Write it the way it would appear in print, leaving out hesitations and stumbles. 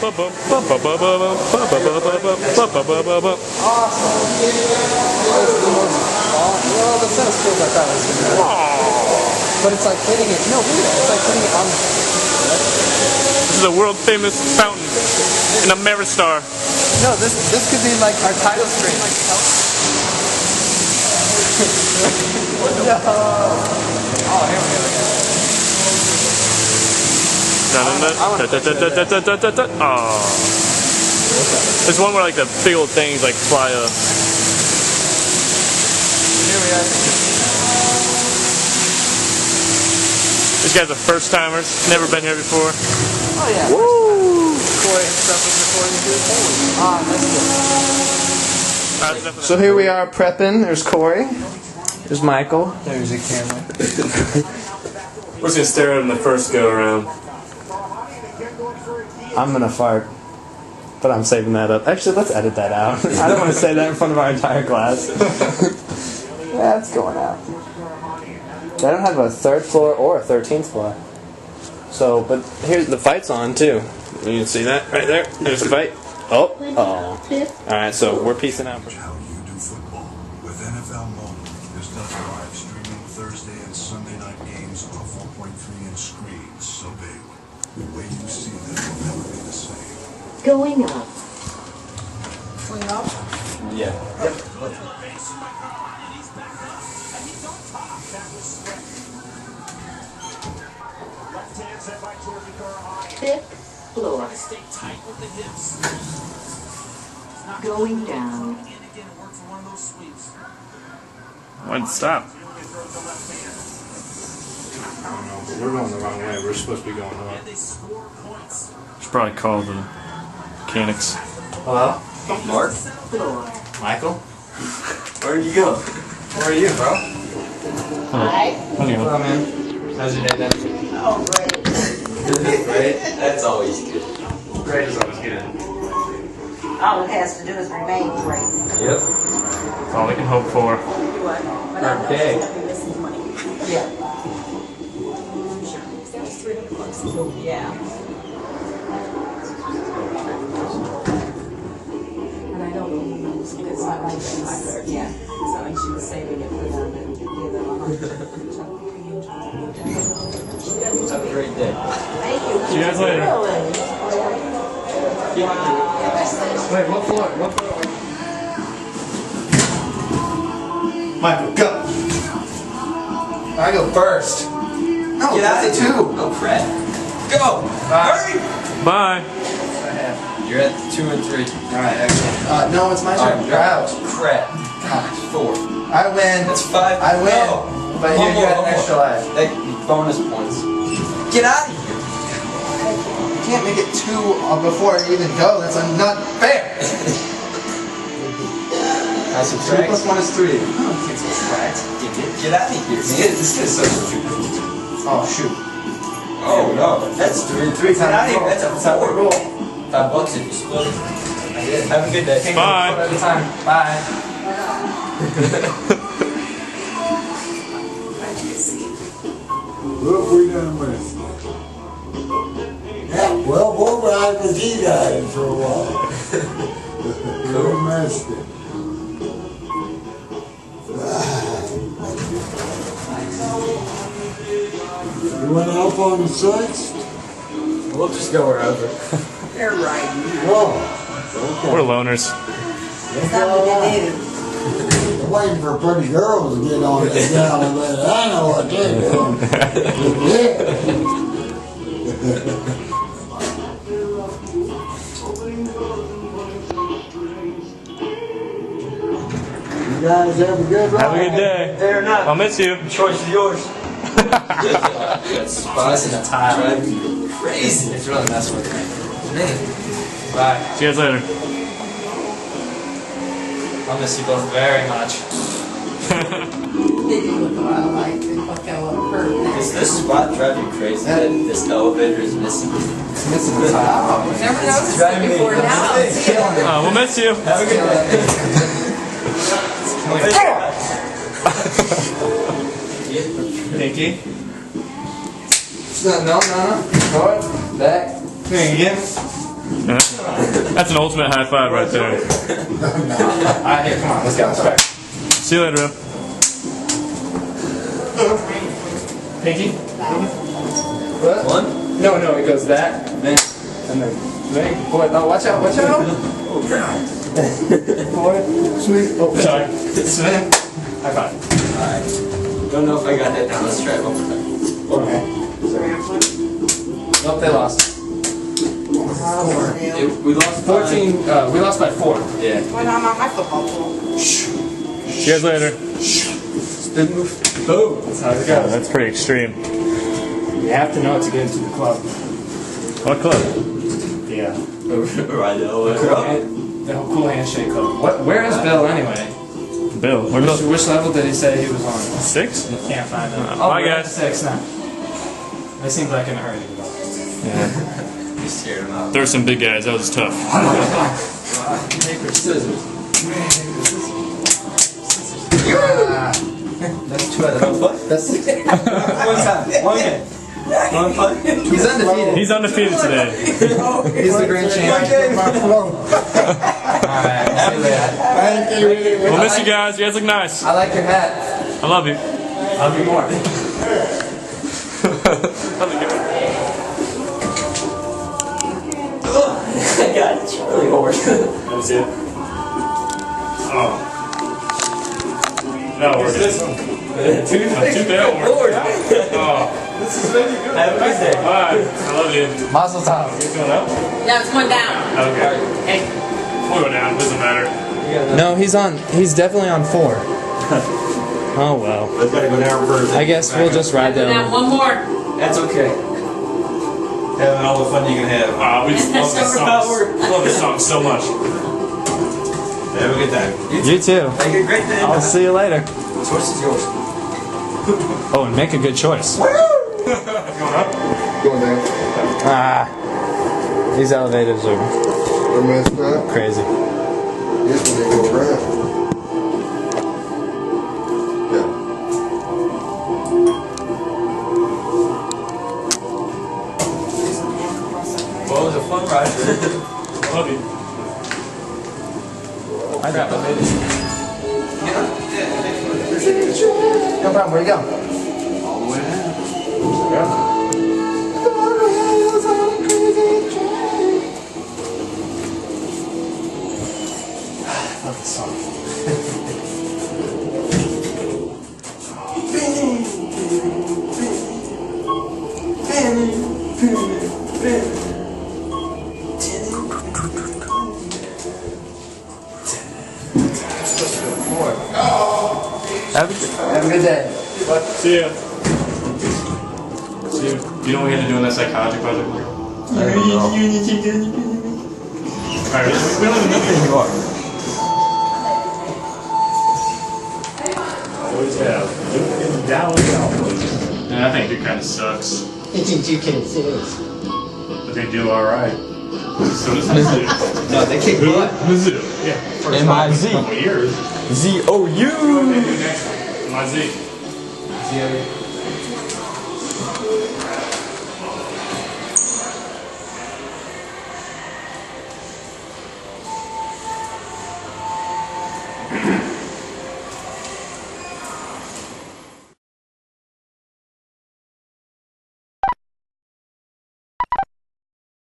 Well, the set of skills I thought was good. But it's like putting it. No, look at it. It's like putting it on. This is a world famous fountain in Ameristar. No, this could be like our title screen. No. Oh, here we go. Oh. There's one where like the big old things like fly up. Here we are. These guys are first timers, never been here before. Oh yeah. Woo! Corey and stuff was recording too. Ah, that's good. So here we are prepping. There's Corey. There's Michael. There's a camera. We're just gonna stare at him the first go around. I'm gonna fart, but I'm saving that up. Actually, let's edit that out. I don't want to say that in front of our entire class. That's going out. They don't have a 3rd floor or a 13th floor. So, but here's the fight's on too. You can see that right there. There's the fight. Oh. All right. So we're peacing out. How you do football with NFL Mobile. This does live streaming Thursday and Sunday night games on a 4.3-inch screen, so big. The way you see them will never be the same. Going up. Going up? Yeah. Yep. 5th floor. Going down. Why'd it stop? I don't know, but we're going the wrong way. We're supposed to be going up. Should probably call the mechanics. Hello? Mark? Floor. Michael? Where'd you go? Where are you, bro? Hi. Hello, man. How's your day, Dan? Oh, great. Great? That's always good. Great is always good. All it has to do is remain great. Yep. That's all we can hope for. Okay. Yeah. Yeah. And I don't know because I heard, yeah. So like she was saving it for them and give them Have a great day. Thank you. See you guys later. Wait, what floor? What floor? Michael, go! I go first. No, Get out of that's here. a 2. Oh crap. Go! Hurry! Bye. You're at 2 and 3. Alright, excellent. No, it's my turn. You're out. Crap. Gosh. 4. I win. That's 5. I win. No. But One you more, got an one extra more. life. Like, bonus points. Get out of here. You can't make it 2 before I even go. That's not fair. I 2 subtract. plus 1 is 3. Oh, you can't subtract. Get out of here. This is so stupid. Oh, shoot. Oh no. That's 3 and 3. Get out of here. That's a 4. roll. $5 if you split it. I did. Have a good day. Bye. One at a time. Bye. What we done with? Yeah, well, we'll ride with you guys for a while. We missed it. You went up on the 6th? We'll just go wherever. They're riding. Oh, We're loners. Something to do. I'm waiting for pretty girls to get on the elevator. I know what they're doing. You guys have a good ride. Have a good day. They're not. I'll miss you. Choice is yours. That spot's in the tile. Driving you crazy. It's really messing with me. Bye. See you guys later. I'll miss you both very much. They do look a lot alike. They look a lot perfect. Does this spot drive you crazy that this elevator is missing? It's missing the tile. Never noticed it driving me before now. nuts. Killing it. We'll miss you. Have a good day. Pinky. No. Forward. Back. Swing again. That's an ultimate high five right there. Alright, here, come on, let's go. Let's go. See you later, bro. Pinky? What? One? No, it goes that, then, and then, boy, oh, watch out, watch out! Boy, sweet, oh, sorry. Sven, high five. Alright. Don't know if I got that down. Let's try it one more time. Okay. Nope, they lost. We lost 14, we lost by 4. Yeah. When I'm on my football pool. See you guys later. Spin move. Boom. That's how it Yeah, goes. that's pretty extreme. You have to know it to get into the club. What club? Yeah. Right now. The whole cool handshake club. What? Where is Bill anyway? Bill. Where Bill? Which level did he say he was on? 6? Can't find him. Bye, we're at guys. 6 now. It seems like in a hurry. Yeah. You scared him out. There were some big guys. That was tough. Paper, scissors. That's 2 out of 1. That's 6. One time. One hit. One putt. He's undefeated. He's undefeated today. He's the grand champion. Alright, see you later. Thank you. We'll miss you guys. You guys look nice. I like your hat. I love you. I'll be more. I got it. It's really hard. Let me see it. Oh. That worked. Two that worked. Oh. This is really good. Have a good day. Alright. I love you. Mazel tov. You going up? Yeah, it's going down. Okay. Hey. We'll go down. Doesn't matter. No, he's definitely on 4. Oh well. Let's gotta go down first. I guess we'll just ride Now, down. one more. That's okay. Having all the fun you can have. We just love this song. Love this song so much. Have a good time. You too. Make a great day. I'll see you later. Choice is yours. Oh, and make a good choice. Going up? Going down. Ah, these elevators are We're messed up. crazy. Yes, we didn't go around. Yeah. Well, it was a fun ride. Love you. I got elevators. No problem. Where you go? All the way down. Yeah. Love this song. Have a good day. See ya. See you. You know what we had to do in that psychology project? Alright, we don't even know who you are. Yeah, I think it kind of sucks. You can see this. But they do alright. So does Mizzou. No, they kick butt. Mizzou. Yeah. First time in a couple years. Z-O-U. What do they do next? MIZ.